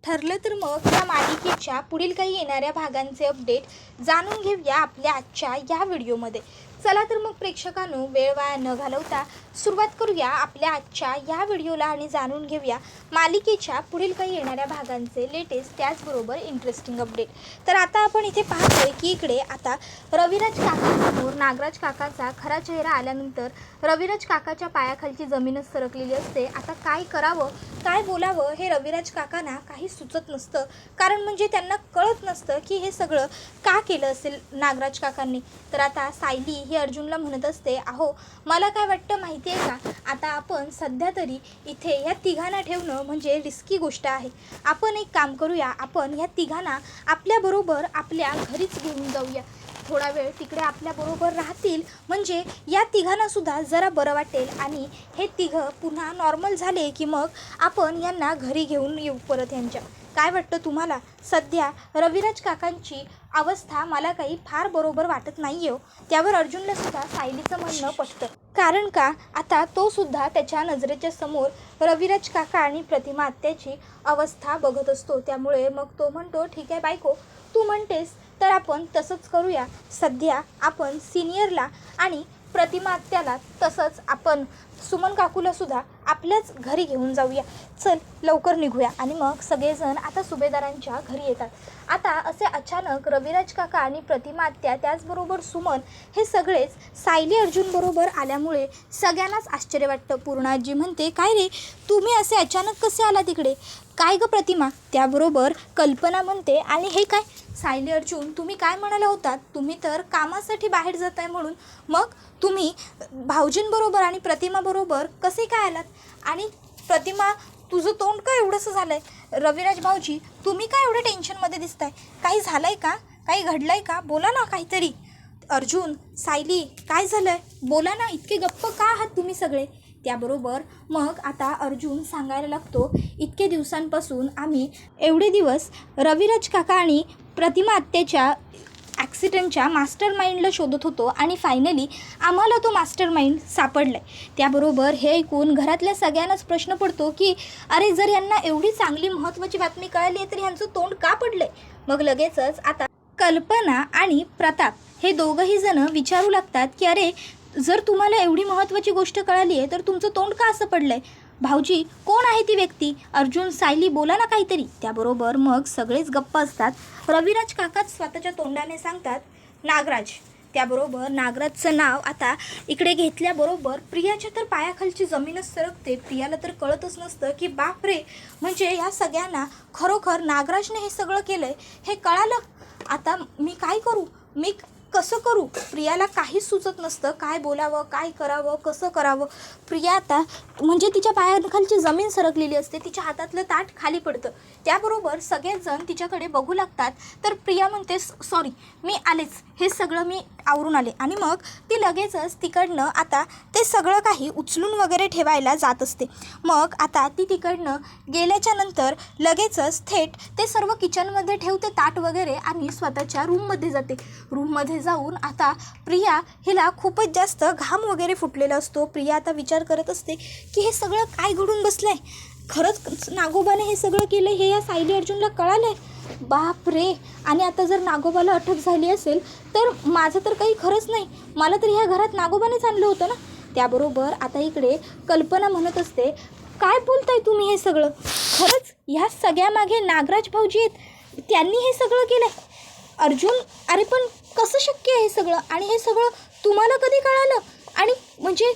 ठरलं तर मग या मालिकेच्या पुढील काही येणाऱ्या भागांचे अपडेट जाणून घेऊया आपल्या आजच्या या व्हिडिओमध्ये. चला तर मग प्रेक्षकांनो, वेळ वाया न घालवता सुरुवात करूया आपल्या आजच्या या व्हिडिओला आणि जाणून घेऊया मालिकेच्या पुढील काही येणाऱ्या भागांचे लेटेस्ट त्याचबरोबर इंटरेस्टिंग अपडेट. तर आता आपण इथे पाहतोय की इकडे आता रविराज काकांसमोर नागराज काकाचा खरा चेहरा आल्यानंतर रविराज काकाच्या पायाखालची जमीनच सरकलेली असते. आता काय करावं, काय बोलावं हे रविराज काकांना काही सुचत नसतं. कारण म्हणजे त्यांना कळत नसतं की हे सगळं का केलं असेल नागराज काकांनी. तर आता सायली ही अर्जुनला म्हणत असते, अहो मला काय वाटतं माहिती आहे का, आता आपण सध्या तरी इथे या तिघांना ठेवणं म्हणजे रिस्की गोष्ट आहे. आपण एक काम करूया, आपण या तिघांना आपल्याबरोबर आपल्या घरीच घेऊन जाऊया. थोडा वेळ तिकडे आपल्याबरोबर राहतील म्हणजे या तिघांनासुद्धा जरा बरं वाटेल आणि हे तिघं पुन्हा नॉर्मल झाले की मग आपण यांना घरी घेऊन येऊ परत यांच्या. काय वाटतं तुम्हाला? सध्या रविराज काकांची अवस्था मला काही फार बरोबर वाटत नाही हो. त्यावर अर्जुनला सुद्धा सायलीचं म्हणणं पटतं. कारण का आता तो सुद्धा त्याच्या नजरेच्या समोर रविराज काका आणि प्रतिमा आत्याची अवस्था बघत असतो. त्यामुळे मग तो म्हणतो, ठीक आहे बायको, तू म्हणतेस तर आपण तसंच करूया. सध्या आपण सिनियरला आणि प्रतिमा आत्याला तसंच आपण सुमन काकूला सुद्धा आपल्याच घरी घेऊन जाऊया. चल लवकर निघूया. आणि मग सगळेजण आता सुभेदारांच्या घरी येतात. आता असे अचानक रविराज काका आणि प्रतिमा आत्या त्याचबरोबर सुमन हे सगळेच सायली अर्जुन बरोबर आल्यामुळे सगळ्यांनाच आश्चर्य वाटतं. पूर्णाजी म्हणते, काय रे तुम्ही असे अचानक कसे आला तिकडे? काय ग प्रतिमा? त्याबरोबर कल्पना म्हणते, आणि हे काय सायली अर्जुन, तुम्ही काय म्हणाला होतात? तुम्ही तर कामासाठी बाहेर जात आहे म्हणून मग तुम्ही भाऊजींबरोबर आणि प्रतिमाबरोबर कसे काय आलात? आणि प्रतिमा, तुझं तोंड का एवढंसं झालं आहे? रविराज भाऊजी, तुम्ही काय एवढं टेन्शनमध्ये दिसताय? काही झालं आहे का? काही घडलं आहे का? बोला ना काहीतरी. अर्जुन, सायली, काय झालं आहे? बोला ना, इतके गप्प का आहात तुम्ही सगळे? त्याबरोबर मग आता अर्जुन सांगायला लागतो, इतके दिवसांपासून आम्ही एवढे दिवस रविराज काका आणि प्रतिमा आत्याच्या ॲक्सिडेंटच्या मास्टर माइंडला शोधत होतो आणि फायनली आम्हाला तो मास्टर माइंड सापडला आहे. त्याबरोबर हे ऐकून घरातल्या सगळ्यांनाच प्रश्न पडतो की अरे, जर यांना एवढी चांगली महत्त्वाची बातमी कळाली आहे तर ह्यांचं तोंड का पडलं आहे? मग लगेचच आता कल्पना आणि प्रताप हे दोघंही जण विचारू लागतात की अरे, जर तुम्हाला एवढी महत्त्वाची गोष्ट कळाली आहे तर तुमचं तोंड का असं पडलं आहे? भाऊजी, कोण आहे ती व्यक्ती? अर्जुन, सायली, बोला ना काहीतरी. त्याबरोबर मग सगळेच गप्प असतात. रविराज काकाच स्वतःच्या तोंडाने सांगतात, नागराज. त्याबरोबर नागराजचं नाव आता इकडे घेतल्याबरोबर प्रियाच्या तर पायाखालची जमीनच सरकते. प्रियाला तर कळतच नसतं की बापरे, म्हणजे या सगळ्यांना खरोखर नागराजने हे सगळं केलं आहे हे कळालं. आता मी काय करू, मी कसं करू? प्रियाला काहीच सुचत नसतं, काय बोलावं, काय करावं, कसं करावं. प्रिया आता म्हणजे तिच्या पायाखालची जमीन सरकलेली असते, तिच्या हातातलं ताट खाली पडतं. त्याबरोबर सगळेच जण तिच्याकडे बघू लागतात. तर प्रिया म्हणते, सॉरी, मी आलेच, हे सगळं मी आवरून आले. आणि मग ती लगेचच तिकडनं आता ते सगळं काही उचलून वगैरे ठेवायला जात असते. मग आता ती तिकडनं गेल्याच्या नंतर लगेचच थेट ते सर्व किचनमध्ये ठेवते ताट वगैरे आणि स्वतःच्या रूममध्ये जाते. रूममध्ये जाऊन आता प्रिया हिला खूपच जास्त घाम वगैरे फुटलेला असतो. प्रिया आता विचार करत असते की हे सगळं काय घडून बसलं आहे? खरंच नागोबाने हे सगळं केलं हे या सायली अर्जुनला कळालं आहे? बाप रे! आणि आता जर नागोबाला अटक झाली असेल तर माझं तर काही खरंच नाही. मला तर ह्या घरात नागोबानेच आणलं होतं ना. त्याबरोबर आता इकडे कल्पना म्हणत असते, काय बोलताय तुम्ही हे सगळं? खरंच ह्या सगळ्यामागे नागराज भाऊजी आहेत, त्यांनी हे सगळं केलं आहे? अर्जुन, अरे पण कसं शक्य आहे हे सगळं? आणि हे सगळं तुम्हाला कधी कळालं? आणि म्हणजे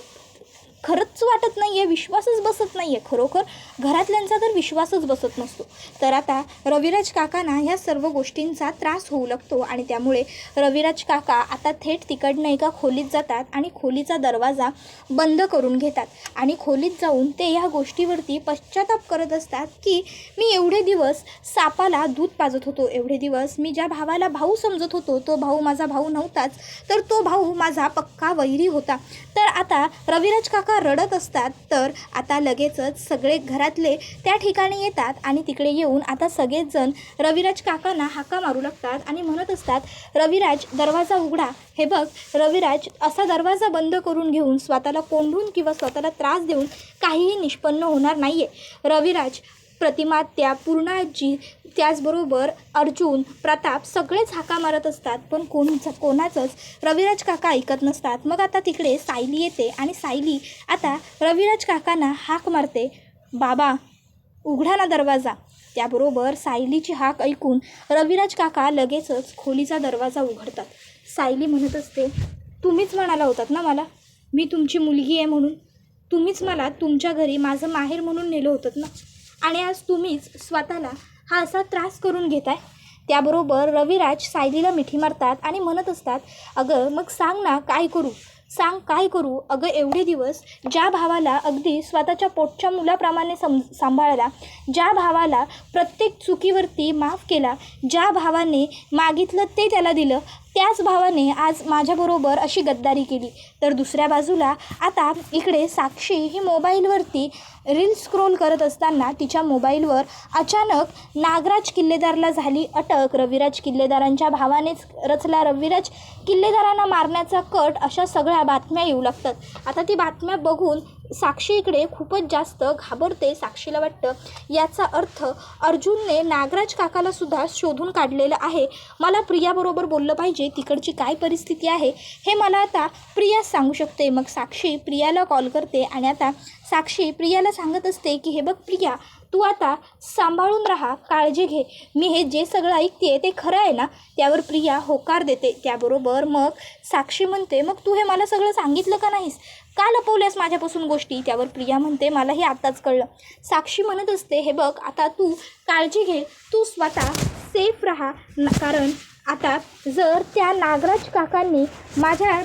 खरंच वाटत नाही आहे, विश्वासच बसत नाही आहे. खरोखर घरातल्यांचा तर विश्वासच बसत नसतो. तर आता रविराज काकांना ह्या सर्व गोष्टींचा त्रास होऊ लागतो आणि त्यामुळे रविराज काका आता थेट तिकडनं एका खोलीत जातात आणि खोलीचा दरवाजा बंद करून घेतात. आणि खोलीत जाऊन ते ह्या गोष्टीवरती पश्चाताप करत असतात की मी एवढे दिवस सापाला दूध पाजत होतो, एवढे दिवस मी ज्या भावाला भाऊ समजत होतो तो भाऊ माझा भाऊ नव्हताच, तर तो भाऊ माझा पक्का वैरी होता. तर आता रविराज काका रडत असतात. तर आता लगेचच सगळे घरातले त्या ठिकाणी येतात आणि तिकडे येऊन आता सगळेच जण रविराज काकांना हाका मारू लागतात आणि म्हणत असतात, रविराज दरवाजा उघडा. हे बघ रविराज, असा दरवाजा बंद करून घेऊन स्वतःला कोंडून किंवा स्वतःला त्रास देऊन काहीही निष्पन्न होणार नाही आहे. रविराज, प्रतिमा, त्या पूर्ण आजी, त्याचबरोबर अर्जुन, प्रताप सगळेच हाका मारत असतात, पण कोणाचंच रविराज काका ऐकत नसतात. मग आता तिकडे सायली येते आणि सायली आता रविराज काकांना हाक मारते, बाबा उघडा ना दरवाजा. त्याबरोबर सायलीची हाक ऐकून रविराज काका लगेचच खोलीचा दरवाजा उघडतात. सायली म्हणत असते, तुम्हीच म्हणाला होतात ना मला मी तुमची मुलगी आहे म्हणून, तुम्हीच मला तुमच्या घरी माझं माहेर म्हणून नेलं होतं ना, आणि आज तुम्हीच स्वतःला हा असा त्रास करून घेताय. त्याबरोबर रविराज सायलीला मिठी मारतात आणि म्हणत असतात, अगं मग सांग ना काय करू, सांग काय करू. अगं एवढे दिवस ज्या भावाला अगदी स्वतःच्या पोटच्या मुलाप्रमाणे सांभाळला, ज्या भावाला प्रत्येक चुकीवरती माफ केला, ज्या भावाने मागितलं ते त्याला दिलं, त्याच भावाने आज माझ्याबरोबर अशी गद्दारी केली. तर दुसऱ्या बाजूला आता इकडे साक्षी ही मोबाईलवरती रील्स स्क्रोल करत असताना तिच्या मोबाईलवर अचानक नागराज किल्लेदारला झाली अटक, रविराज किल्लेदारांच्या भावानेच रचला रविराज किल्लेदारांना मारण्याचा कट, अशा सगळ्या बातम्या येऊ लागतात. आता ती बातम्या बघून साक्षी इकडे खूपच जास्त घाबरते. साक्षीला वाटतं याचा अर्थ अर्जुनने नागराज काकाला सुद्धा शोधून काढलेलं आहे. मला प्रियाबरोबर बोललं पाहिजे, तिकडची काय परिस्थिती आहे हे मला आता प्रिया सांगू शकते. मग साक्षी प्रियाला कॉल करते आणि आता साक्षी प्रियाला सांगत असते की हे बघ प्रिया, तू आता सांभाळून राहा, काळजी घे, मी हे जे सगळं ऐकते ते खरं आहे ना. त्यावर प्रिया होकार देते. त्याबरोबर मग साक्षी म्हणते, मग तू हे मला सगळं सांगितलं का नाहीस, का लपवल्यास माझ्यापासून गोष्टी. त्यावर प्रिया म्हणते, मला हे आत्ताच कळलं. साक्षी म्हणत असते, हे बघ आता तू काळजी घे, तू स्वतः सेफ राहा, कारण आता जर त्या नागराज काकांनी माझ्या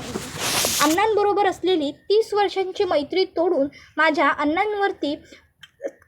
अण्णांबरोबर असलेली 30 वर्षांची मैत्री तोडून माझ्या अण्णांवरती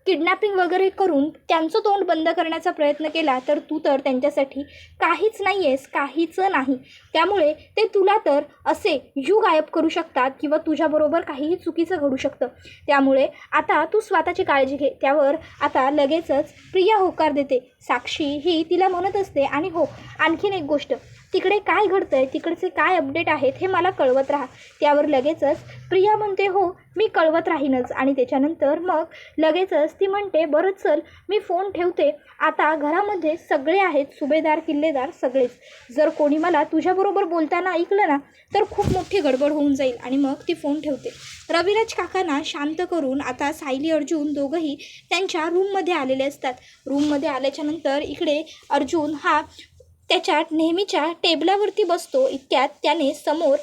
किडनॅपिंग वगैरे करून त्यांचं तोंड बंद करण्याचा प्रयत्न केला, तर तू तर त्यांच्यासाठी काहीच नाही आहेस, काहीच नाही. त्यामुळे ते तुला तर असे जीव गायब करू शकतात किंवा तुझ्याबरोबर काहीही चुकीचं घडू शकतं. त्यामुळे आता तू स्वतःची काळजी घे. त्यावर आता लगेचच प्रिया होकार देते. साक्षी ही तिला म्हणत असते, आणि हो आणखीन एक गोष्ट, तिकडे काय घडतं आहे, तिकडचे काय अपडेट आहेत हे मला कळवत राहा. त्यावर लगेचच प्रिया म्हणते, हो मी कळवत राहीनच. आणि त्याच्यानंतर मग लगेचच ती म्हणते, बरं चल मी फोन ठेवते, आता घरामध्ये सगळे आहेत, सुभेदार किल्लेदार सगळेच, जर कोणी मला तुझ्याबरोबर बोलताना ऐकलं ना तर खूप मोठी गडबड होऊन जाईल. आणि मग ती फोन ठेवते. रविराज काकांना शांत करून आता सायली अर्जुन दोघंही त्यांच्या रूममध्ये आलेले असतात. रूममध्ये आल्याच्यानंतर इकडे अर्जुन हा त्याच्या नेहमीच्या टेबलावरती बसतो. इतक्यात त्याने समोर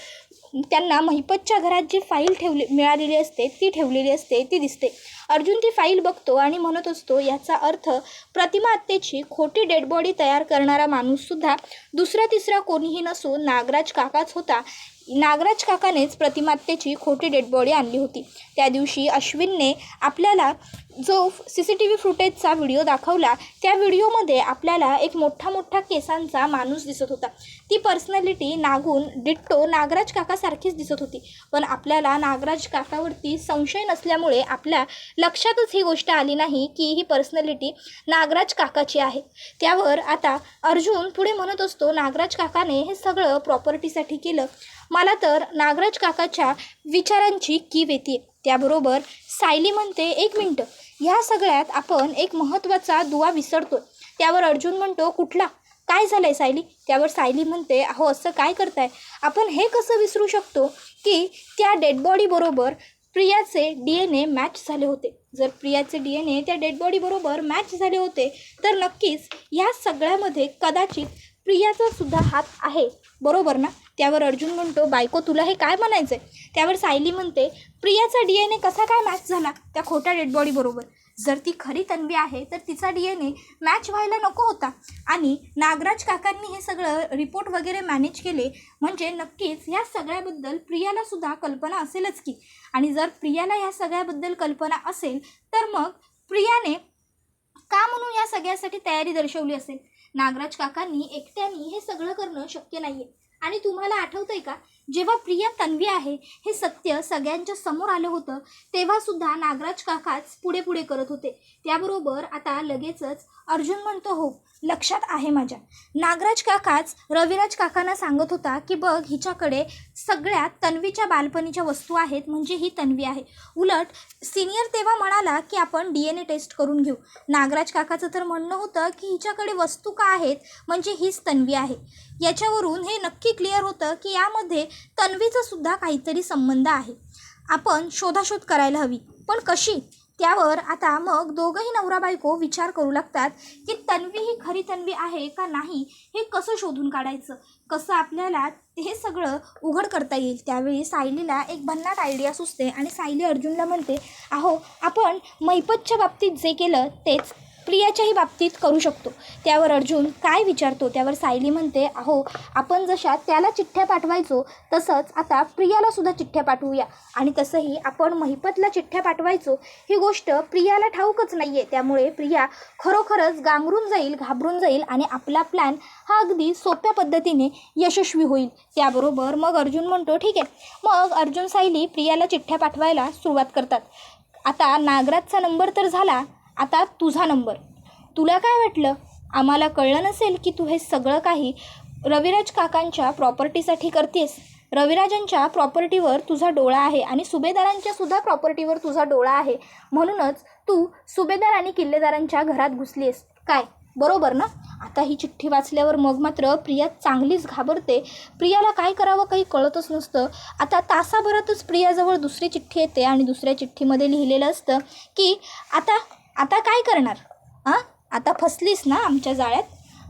त्यांना महिपतच्या घरात जी फाईल मिळालेली असते ती ठेवलेली असते, ती दिसते. अर्जुन ती फाईल बघतो आणि म्हणत असतो, याचा अर्थ प्रतिमा आत्तेची खोटी डेड बॉडी तयार करणारा माणूससुद्धा दुसरा तिसरा कोणीही नसून नागराज काकाच होता. नागराज काकानेच प्रतिमा आत्तेची खोटी डेड बॉडी आणली होती. त्या दिवशी अश्विनने आपल्याला जो CCTV फुटेजचा व्हिडिओ दाखवला, त्या व्हिडिओमध्ये आपल्याला एक मोठा केसांचा माणूस दिसत होता. ती पर्सनॅलिटी नागून डिट्टो नागराज काकासारखीच दिसत होती. पण आपल्याला नागराज काकावरती संशय नसल्यामुळे आपल्या लक्षातच ही गोष्ट आली नाही की ही पर्सनॅलिटी नागराज काकाची आहे. त्यावर आता अर्जुन पुढे म्हणत असतो, नागराज काकाने हे सगळं प्रॉपर्टीसाठी केलं, मला तर नागराज काकाच्या विचारांची कीव येते. त्याबरोबर सायली म्हणते, एक मिनटं, ह्या सगळ्यात आपण एक महत्त्वाचा दुवा विसरतो. त्यावर अर्जुन म्हणतो, कुठला, काय झालं आहे सायली. त्यावर सायली म्हणते, अहो असं काय करताय, आपण हे कसं विसरू शकतो की त्या डेड बॉडीबरोबर प्रियाचे DNA मॅच झाले होते. जर प्रियाचे DNA त्या डेड बॉडीबरोबर मॅच झाले होते तर नक्कीच या सगळ्यामध्ये कदाचित प्रियाचा सुद्धा हात आहे, बरोबर ना. त्यावर अर्जुन म्हणतो, बायको तुला हे काय म्हणायचं आहे. त्यावर सायली म्हणते, प्रियाचा DNA कसा काय मॅच झाला त्या खोट्या डेड बॉडीबरोबर. जर ती खरी तन्वी आहे तर तिचा DNA मॅच व्हायला नको होता. आणि नागराज काकांनी हे सगळं रिपोर्ट वगैरे मॅनेज केले म्हणजे नक्कीच ह्या सगळ्याबद्दल प्रियाला सुद्धा कल्पना असेलच की. आणि जर प्रियाला ह्या सगळ्याबद्दल कल्पना असेल तर मग प्रियाने का म्हणून या सगळ्यासाठी तयारी दर्शवली असेल. नागराज काकांनी एकट्याने हे सगळं करणं शक्य नाही आहे. आणि तुम्हाला आठवतंय का, जेव्हा प्रिया तन्वी आहे हे सत्य सगळ्यांच्या समोर आलं होतं तेव्हा सुद्धा नागराज काकाच पुढे पुढे करत होते. त्याबरोबर आता लगेचच अर्जुन म्हणतो, हो लक्षात आहे माझ्या. नागराज काकाच रविराज काकांना सांगत होता की बघ हिच्याकडे सगळ्या तन्वीच्या बालपणीच्या वस्तू आहेत, म्हणजे ही तन्वी आहे. उलट सिनियर तेव्हा म्हणाला की आपण DNA टेस्ट करून घेऊ. नागराज काकाचं तर म्हणणं होतं की हिच्याकडे वस्तू का आहेत, म्हणजे हीच तन्वी आहे. याच्यावरून हे नक्की क्लिअर होतं की यामध्ये तन्वीचा सुद्धा काहीतरी संबंध आहे. आपण शोधाशोध करायला हवी, पण कशी? त्यावर आता मग दोघंही नवरा बायको विचार करू लागतात की तन्वी ही खरी तन्वी आहे का नाही, हे कसं शोधून काढायचं, कसं आपल्याला हे सगळं उघड करता येईल. त्यावेळी सायलीला एक भन्नाट आयडिया सुचते आणि सायली अर्जुनला म्हणते, अहो आपण महिपतच्या बाबतीत जे केलं तेच प्रियाच्याही बाबतीत करू शकतो. त्यावर अर्जुन काय विचारतो, त्यावर सायली म्हणते, अहो आपण जशा त्याला चिठ्ठ्या पाठवायचो तसंच आता प्रियाला सुद्धा चिठ्ठ्या पाठवूया. आणि तसंही आपण महिपतला चिठ्ठ्या पाठवायचो ही गोष्ट प्रियाला ठाऊकच नाही आहे. त्यामुळे प्रिया खरोखरच गांगरून जाईल, घाबरून जाईल आणि आपला प्लॅन हा अगदी सोप्या पद्धतीने यशस्वी होईल. त्याबरोबर मग अर्जुन म्हणतो, ठीक आहे. मग अर्जुन सायली प्रियाला चिठ्ठ्या पाठवायला सुरुवात करतात. आता नागराजचा नंबर तर झाला, आता तुझा नंबर. तुला काय वाटलं, आम्हाला कळलं नसेल की तू हे सगळं काही रविराज काकांच्या प्रॉपर्टीसाठी करतेस? रविराजांच्या प्रॉपर्टीवर तुझा डोळा आहे आणि सुभेदारांच्या सुद्धा प्रॉपर्टीवर तुझा डोळा आहे, म्हणूनच तू सुभेदार आणि किल्लेदारांच्या घरात घुसलीस काय, बरोबर ना? आता ही चिठ्ठी वाचल्यावर मग मात्र प्रिया चांगलीच घाबरते. प्रियाला काय करावं काही कळतच नसतं. आता तासाभरातच प्रियाजवळ दुसरी चिठ्ठी येते आणि दुसऱ्या चिठ्ठीमध्ये लिहिलेलं असतं की आता काय करणार? आता फसलीस ना आमच्या जाळ्यात.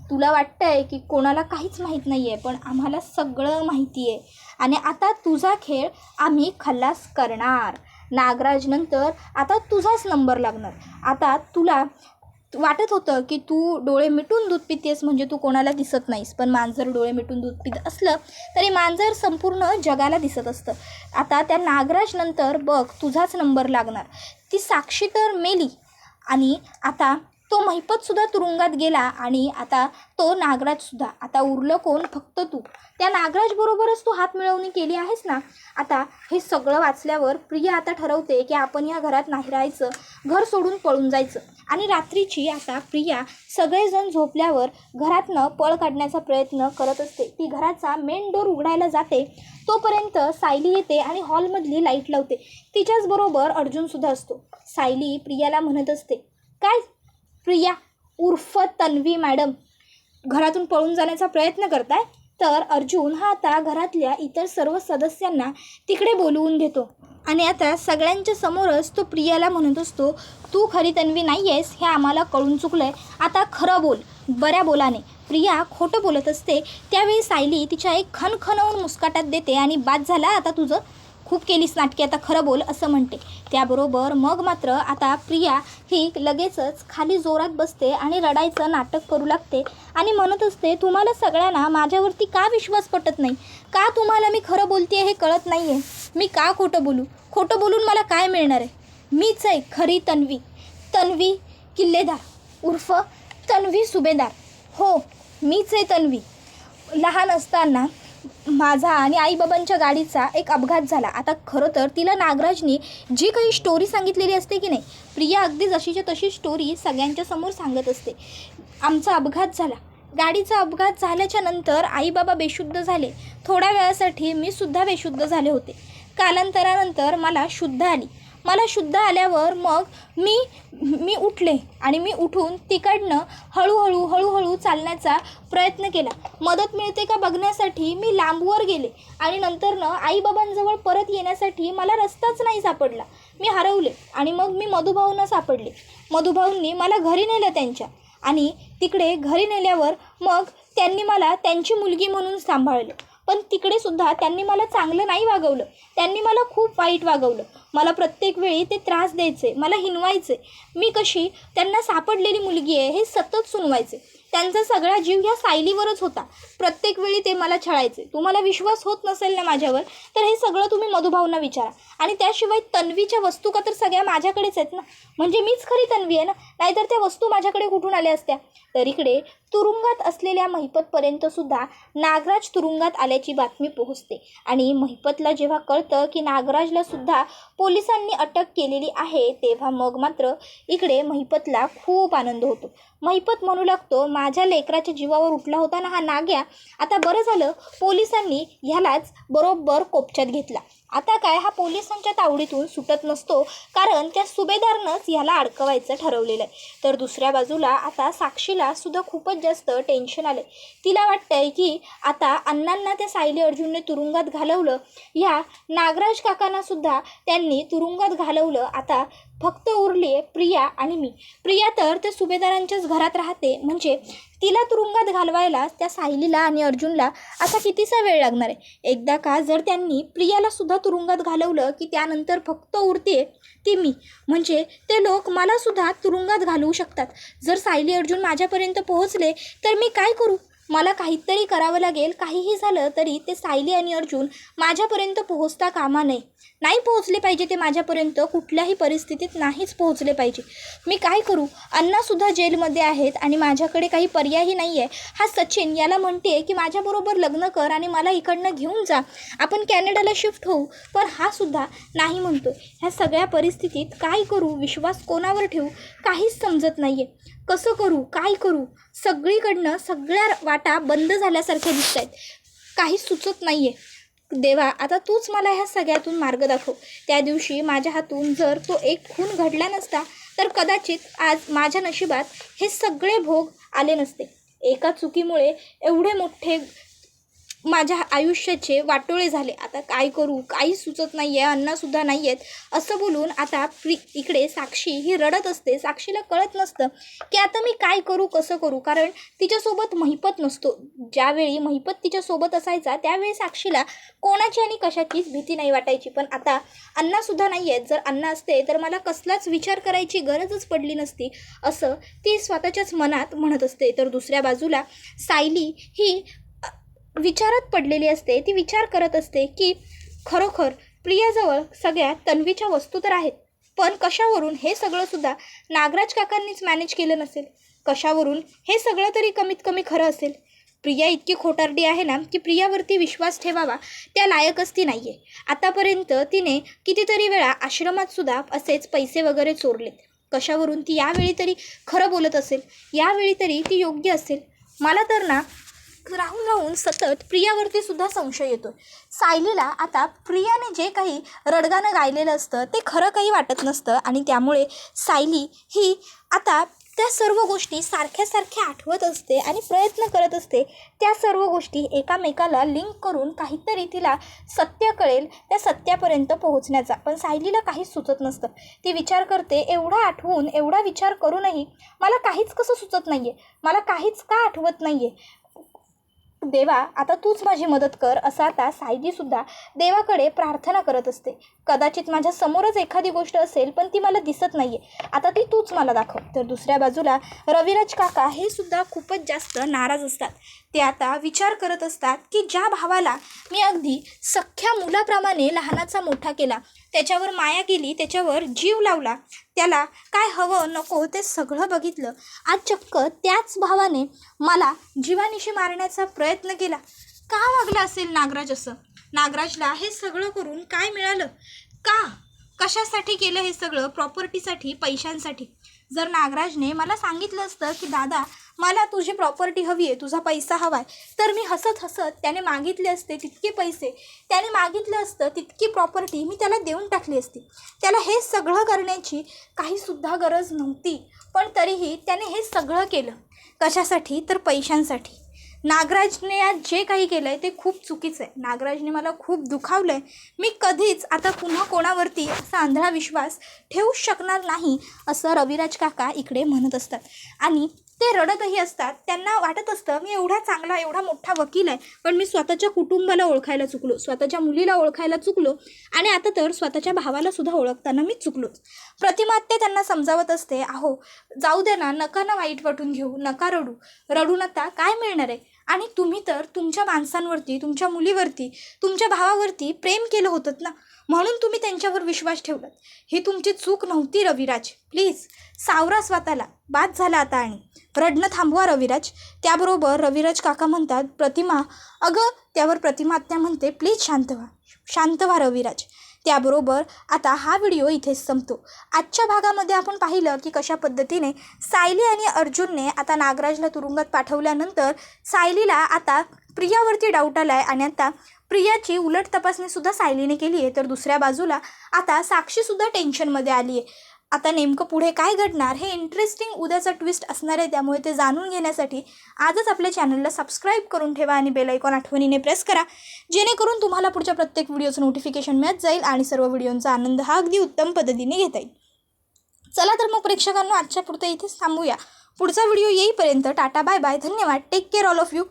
तुला वाटतंय की कोणाला काहीच माहीत नाही आहे, पण आम्हाला सगळं माहिती आहे आणि आता तुझा खेळ आम्ही खल्लास करणार. नागराजनंतर आता तुझाच नंबर लागणार. आता तुला वाटत होतं की तू डोळे मिटून दूध पितेस म्हणजे तू कोणाला दिसत नाहीस, पण मांजर डोळे मिटून दूध पित असलं तरी मांजर संपूर्ण जगाला दिसत असतं. आता त्या नागराजनंतर बघ तुझाच नंबर लागणार. ती साक्षी तर मेली आणि आता तो महिपतसुद्धा तुरुंगात गेला आणि आता तो नागराजसुद्धा. आता उरलं कोण? फक्त तू. त्या नागराजबरोबरच तू हात मिळवणी केली आहेस ना. आता हे सगळं वाचल्यावर प्रिया आता ठरवते की आपण या घरात नाही राहायचं, घर सोडून पळून जायचं. आणि रात्रीची आता प्रिया सगळेजण झोपल्यावर घरातनं पळ काढण्याचा प्रयत्न करत असते. ती घराचा मेन डोर उघडायला जाते तोपर्यंत सायली येते आणि हॉलमधली लाईट लावते. तिच्याचबरोबर अर्जुनसुद्धा असतो. सायली प्रियाला म्हणत असते, काय प्रिया उर्फ तन्वी मॅडम घरातून पळून जाण्याचा प्रयत्न करताय? तर अर्जुन हा आता घरातल्या इतर सर्व सदस्यांना तिकडे बोलवून घेतो आणि आता सगळ्यांच्या समोरच तो प्रियाला म्हणत असतो, तू खरी तन्वी नाही आहेस हे आम्हाला कळून चुकलं आहे, आता खरं बोल बऱ्या बोलाने. प्रिया खोटं बोलत असते त्यावेळी सायली तिच्या एक खणखणवून मुस्काटात देते आणि बाद झाला आता तुझं, खूप केलीस नाटके, आता खरं बोल असं म्हणते. त्याबरोबर मग मात्र आता प्रिया ही लगेचच खाली जोरात बसते आणि रडायचं नाटक करू लागते आणि म्हणत असते, तुम्हाला सगळ्यांना माझ्यावरती का विश्वास पटत नाही? का तुम्हाला मी खरं बोलते हे कळत नाही आहे? मी का खोटं बोलू? खोटं बोलून मला काय मिळणार आहे? मीच आहे खरी तन्वी, तन्वी किल्लेदार उर्फ तन्वी सुभेदार. हो मीच आहे तन्वी. लहान असताना माझा आणि आईबाबांच्या गाडीचा एक अपघात झाला. आता खरं तर तिला नागराजनी जी काही स्टोरी सांगितलेली असते की नाही, प्रिया अगदी जशीच्या तशी स्टोरी सगळ्यांच्या समोर सांगत असते. आमचा अपघात झाला, गाडीचा अपघात झाल्याच्या नंतर आईबाबा बेशुद्ध झाले. थोड्या वेळासाठी मी सुद्धा बेशुद्ध झाले होते. कालांतरानंतर मला शुद्ध आली. मला शुद्ध आल्यावर मग मी उठले आणि मी उठून तिकडनं हळूहळू चालण्याचा प्रयत्न केला. मदत मिळते का बघण्यासाठी मी लांबवर गेले आणि नंतरनं आईबाबांजवळ परत येण्यासाठी मला रस्ताच नाही सापडला. मी हरवले आणि मग मी मधुभाऊंना सापडले. मधुभाऊंनी मला घरी नेलं त्यांच्या आणि तिकडे घरी नेल्यावर मग त्यांनी मला त्यांची मुलगी म्हणून सांभाळलं. पण तिकडे सुद्धा त्यांनी मला चांगलं नाही वागवलं. त्यांनी मला खूप वाईट वागवलं. मला प्रत्येक वेळी ते त्रास द्यायचे, मला हिणवायचे. मी कशी त्यांना सापडलेली मुलगी आहे हे सतत सुनवायचे. त्यांचा सगळा जीव ह्या सायलीवरच होता. प्रत्येक वेळी ते मला छळायचे. तुम्हाला विश्वास होत नसेल ना माझ्यावर, तर हे सगळं तुम्ही मधुभाऊंना विचारा. आणि त्याशिवाय तन्वीच्या वस्तू का तर सगळ्या माझ्याकडेच आहेत ना, म्हणजे मीच खरी तन्वी आहे ना, नाहीतर त्या वस्तू माझ्याकडे कुठून आल्या असत्या. तर इकडे तुरुंगात असलेल्या महिपतपर्यंत सुद्धा नागराज तुरुंगात आल्याची बातमी पोहोचते. आणि महिपतला जेव्हा कळतं की नागराजला सुद्धा पोलिसांनी अटक केलेली आहे, तेव्हा मग मात्र इकडे महिपतला खूप आनंद होतो. महिपत म्हणू लागतो, माझ्या लेकराच्या जीवावर उठला होता ना हा नाग्या, आता बरं झालं पोलिसांनी ह्यालाच बरोबर कोपच्यात घेतला. आता काय हा पोलिसांच्या तावडीतून सुटत नसतो, कारण त्या सुभेदारनंच ह्याला अडकवायचं ठरवलेलं आहे. तर दुसऱ्या बाजूला आता साक्षीला सुद्धा खूपच जास्त टेन्शन आलं. तिला वाटतंय की आता अण्णांना त्या सायली अर्जुनने तुरुंगात घालवलं, ह्या नागराज काकांना सुद्धा त्यांनी तुरुंगात घालवलं. आता फक्त उरली आहे प्रिया आणि मी. प्रिया तर त्या सुभेदारांच्याच घरात राहते, म्हणजे तिला तुरुंगात घालवायला त्या सायलीला आणि अर्जुनला आता कितीसा वेळ लागणार आहे. एकदा का जर त्यांनी प्रियाला सुद्धा तुरुंगात घालवलं की त्यानंतर फक्त उरते ती मी, म्हणजे ते लोक मला सुद्धा तुरुंगात घालवू शकतात. जर सायली अर्जुन माझ्यापर्यंत पोहोचले तर मी काय करू? मला काहीतरी करावं लागेल. काहीही झालं तरी ते सायली आणि अर्जुन माझ्यापर्यंत पोहोचता कामा नये. नाही पोहोचले पाहिजे ते माझ्यापर्यंत, कुठल्याही परिस्थितीत नाहीच पोहोचले पाहिजे. मी काय करू? अण्णासुद्धा जेलमध्ये आहेत आणि माझ्याकडे काही पर्यायही नाही आहे. हा सचिन याला म्हणते की माझ्याबरोबर लग्न कर आणि मला इकडनं घेऊन जा, आपण कॅनडाला शिफ्ट होऊ, पण हा सुद्धा नाही म्हणतो. ह्या सगळ्या परिस्थितीत काय करू? विश्वास कोणावर ठेवू? काहीच समजत नाही आहे. कसं करू? काय करू? सगळीकडनं सगळ्या वाटा बंद झाल्यासारख्या दिसत आहेत. काहीच सुचत नाही आहे. देवा, आता तूच मला ह्या सगळ्यातून मार्ग दाखव. त्या दिवशी माझ्या हातून जर तो एक खून घडला नसता तर कदाचित आज माझ्या नशिबात हे सगळे भोग आले नसते. एका चुकीमुळे एवढे मोठे माझ्या आयुष्याचे वाटोळे झाले. आता काय करू? काही सुचत नाही आहे. अण्णासुद्धा नाही आहेत. असं बोलून आता इकडे साक्षी ही रडत असते. साक्षीला कळत नसतं की आता मी काय करू, कसं करू, कारण तिच्यासोबत महिपत नसतो. ज्यावेळी महिपत तिच्यासोबत असायचा त्यावेळी साक्षीला कोणाची आणि कशाचीच भीती नाही वाटायची. पण आता अण्णासुद्धा नाही आहेत. जर अण्णा असते तर मला कसलाच विचार करायची गरजच पडली नसती, असं ती स्वतःच्याच मनात म्हणत असते. तर दुसऱ्या बाजूला सायली ही विचारात पडलेली असते. ती विचार करत असते की खरोखर प्रियाजवळ सगळ्या तन्वीच्या वस्तू तर आहेत, पण कशावरून हे सगळं सुद्धा नागराज काकांनीच मॅनेज केलं नसेल. कशावरून हे सगळं तरी कमीत कमी खरं असेल. प्रिया इतकी खोटारडी आहे ना की प्रियावरती विश्वास ठेवावा त्या लायकच ती नाही आहे. आतापर्यंत तिने कितीतरी वेळा आश्रमात सुद्धा असेच पैसे वगैरे चोरलेत. कशावरून ती यावेळी तरी खरं बोलत असेल, यावेळी तरी ती योग्य असेल. मला तर ना राहून राहून सतत प्रियावरती सुद्धा संशय येतो. सायलीला आता प्रियाने जे काही रडगाणं गायलेलं असतं ते खरं काही वाटत नसतं आणि त्यामुळे सायली ही आता त्या सर्व गोष्टी सारख्या आठवत असते आणि प्रयत्न करत असते त्या सर्व गोष्टी एकामेकाला लिंक करून काहीतरी तिला सत्य कळेल, त्या सत्यापर्यंत पोहोचण्याचा. पण सायलीला काहीच सुचत नसतं. ती विचार करते, एवढा आठवून एवढा विचार करूनही मला काहीच कसं सुचत नाही आहे, मला काहीच का आठवत नाही आहे. देवा, आता तूच माझी मदत कर, असं आता सायलीसुद्धा देवाकडे प्रार्थना करत असते. कदाचित माझ्या समोरच एखादी गोष्ट असेल पण ती मला दिसत नाही आहे, आता ती तूच मला दाखव. तर दुसऱ्या बाजूला रविराज काका हे सुद्धा खूपच जास्त नाराज असतात. ते आता विचार करत असतात की ज्या भावाला मी अगदी सख्ख्या मुलाप्रमाणे लहानाचा मोठा केला, त्याच्यावर माया केली, त्याच्यावर जीव लावला, त्याला काय हवं नको ते सगळं बघितलं, आज चक्क त्याच भावाने मला जीवानिशी मारण्याचा प्रयत्न केला. का वागला असेल नागराज असं? नागराजला हे सगळं करून काय मिळालं? का? कशासाठी केलं हे सगळं? प्रॉपर्टीसाठी, पैशांसाठी. जर नागराजने मला सांगितलं असतं की दादा मला तुझी प्रॉपर्टी हवी आहे, तुझा पैसा हवा आहे, तर मी हसत हसत त्याने मागितले असते तितके पैसे, त्याने मागितलं असतं तितकी प्रॉपर्टी मी त्याला देऊन टाकली असती. त्याला हे सगळं करण्याची काहीसुद्धा गरज नव्हती, पण तरीही त्याने हे सगळं केलं. कशासाठी? तर पैशांसाठी. नागराजने आज जे काही केलं आहे ते खूप चुकीचं आहे. नागराजने मला खूप दुखावलं आहे. मी कधीच आता पुन्हा कोणावरती असा आंधळा विश्वास ठेवूच शकणार नाही, असं रविराज काका इकडे म्हणत असतात. आणि ते रडतही असतात. त्यांना वाटत असतं मी एवढा चांगला एवढा मोठा वकील आहे, पण मी स्वतःच्या कुटुंबाला ओळखायला चुकलो, स्वतःच्या मुलीला ओळखायला चुकलो आणि आता तर स्वतःच्या भावाला सुद्धा ओळखताना मी चुकलोच. प्रतिमा आत्या त्यांना समजावत असते, अहो जाऊ दे ना, नका ना वाईट वाटून घेऊ, नका रडू, रडून आता काय मिळणार आहे. आणि तुम्ही तर तुमच्या माणसांवरती, तुमच्या मुलीवरती, तुमच्या भावावरती प्रेम केलं होतं ना, म्हणून तुम्ही त्यांच्यावर विश्वास ठेवलात. ही तुमची चूक नव्हती रविराज. प्लीज सावरा स्वतःला, बाद झाला आता आणि रडणं थांबवा रविराज. त्याबरोबर रविराज काका म्हणतात, प्रतिमा अगं. त्यावर प्रतिमा आत्या म्हणते, प्लीज शांत व्हा, शांत व्हा रविराज. त्याबरोबर आता हा व्हिडिओ इथेच संपतो. आजच्या भागामध्ये आपण पाहिलं की कशा पद्धतीने सायली आणि अर्जुनने आता नागराजला तुरुंगात पाठवल्यानंतर सायलीला आता प्रियावरती डाऊट आला आहे आणि आता प्रियाची उलट तपासणीसुद्धा सायलीने केली आहे. तर दुसऱ्या बाजूला आता साक्षीसुद्धा टेन्शनमध्ये आली आहे. आता नेमकं पुढे काय घडणार हे इंटरेस्टिंग उद्याचा ट्विस्ट असणार आहे. त्यामुळे ते जाणून घेण्यासाठी आजच आपल्या चॅनलला सबस्क्राईब करून ठेवा आणि बेल आयकॉन आठवणीने प्रेस करा, जेणेकरून तुम्हाला पुढच्या प्रत्येक व्हिडिओचं नोटिफिकेशन मिळत जाईल आणि सर्व व्हिडिओंचा आनंद हा अगदी उत्तम पद्धतीने घेता येईल. चला तर मग प्रेक्षकांनो, आजच्या पुरतं इथेच थांबूया. पुढचा व्हिडिओ येईपर्यंत टाटा बाय बाय, धन्यवाद, take care all of you.